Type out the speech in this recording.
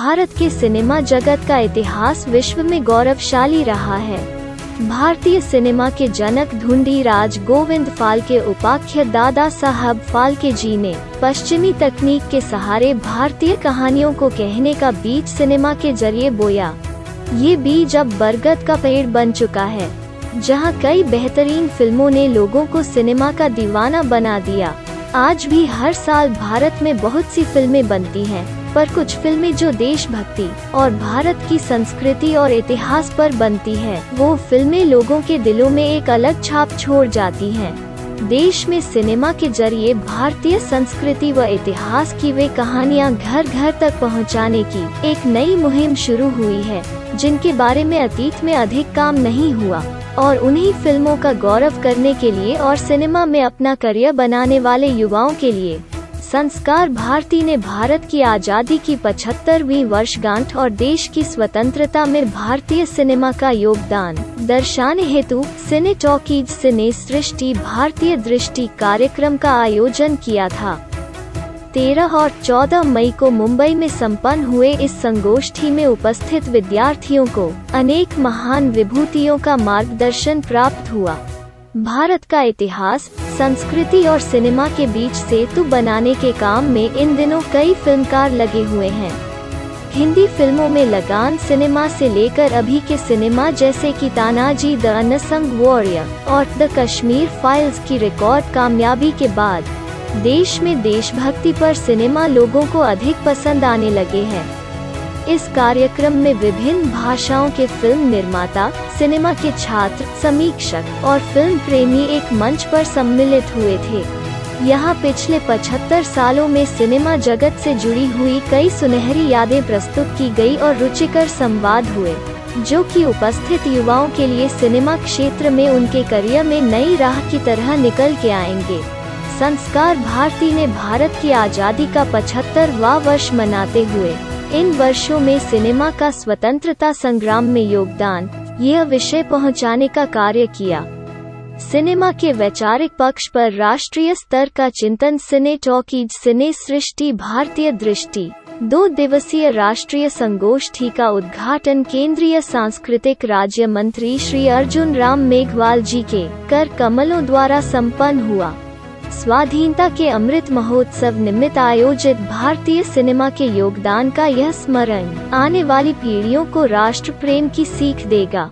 भारत के सिनेमा जगत का इतिहास विश्व में गौरवशाली रहा है। भारतीय सिनेमा के जनक धुंडी राज गोविंद फाल्के उपाख्य दादा साहब फाल्के जी ने पश्चिमी तकनीक के सहारे भारतीय कहानियों को कहने का बीज सिनेमा के जरिए बोया। ये बीज अब बरगद का पेड़ बन चुका है, जहां कई बेहतरीन फिल्मों ने लोगों को सिनेमा का दीवाना बना दिया। आज भी हर साल भारत में बहुत सी फिल्में बनती हैं, पर कुछ फिल्में जो देशभक्ति और भारत की संस्कृति और इतिहास पर बनती है, वो फिल्में लोगों के दिलों में एक अलग छाप छोड़ जाती हैं। देश में सिनेमा के जरिए भारतीय संस्कृति व इतिहास की वे कहानियां घर घर तक पहुंचाने की एक नई मुहिम शुरू हुई है, जिनके बारे में अतीत में अधिक काम नहीं हुआ, और उन्हीं फिल्मों का गौरव करने के लिए और सिनेमा में अपना करियर बनाने वाले युवाओं के लिए संस्कार भारती ने भारत की आज़ादी की 75वीं वर्षगांठ और देश की स्वतंत्रता में भारतीय सिनेमा का योगदान दर्शाने हेतु सिने टॉकीज सिने सृष्टि भारतीय दृष्टि कार्यक्रम का आयोजन किया था। 13 और 14 मई को मुंबई में संपन्न हुए इस संगोष्ठी में उपस्थित विद्यार्थियों को अनेक महान विभूतियों का मार्गदर्शन प्राप्त हुआ। भारत का इतिहास, संस्कृति और सिनेमा के बीच सेतु बनाने के काम में इन दिनों कई फिल्मकार लगे हुए हैं। हिंदी फिल्मों में लगान सिनेमा से लेकर अभी के सिनेमा जैसे कि तानाजी द अनसंग वॉरियर और द कश्मीर फाइल्स की रिकॉर्ड कामयाबी के बाद देश में देशभक्ति पर सिनेमा लोगों को अधिक पसंद आने लगे हैं। इस कार्यक्रम में विभिन्न भाषाओं के फिल्म निर्माता, सिनेमा के छात्र, समीक्षक और फिल्म प्रेमी एक मंच पर सम्मिलित हुए थे। यहाँ पिछले 75 सालों में सिनेमा जगत से जुड़ी हुई कई सुनहरी यादें प्रस्तुत की गई और रुचिकर संवाद हुए, जो कि उपस्थित युवाओं के लिए सिनेमा क्षेत्र में उनके करियर में नई राह की तरह निकल के आएंगे। संस्कार भारती ने भारत की आज़ादी का 75वां वर्ष मनाते हुए इन वर्षों में सिनेमा का स्वतंत्रता संग्राम में योगदान, यह विषय पहुंचाने का कार्य किया। सिनेमा के वैचारिक पक्ष पर राष्ट्रीय स्तर का चिंतन सिने टॉकीज सिने सृष्टि भारतीय दृष्टि 2 दिवसीय राष्ट्रीय संगोष्ठी का उद्घाटन केंद्रीय सांस्कृतिक राज्य मंत्री श्री अर्जुन राम मेघवाल जी के कर कमलों द्वारा संपन्न हुआ। स्वाधीनता के अमृत महोत्सव निमित्त आयोजित भारतीय सिनेमा के योगदान का यह स्मरण आने वाली पीढ़ियों को राष्ट्र प्रेम की सीख देगा।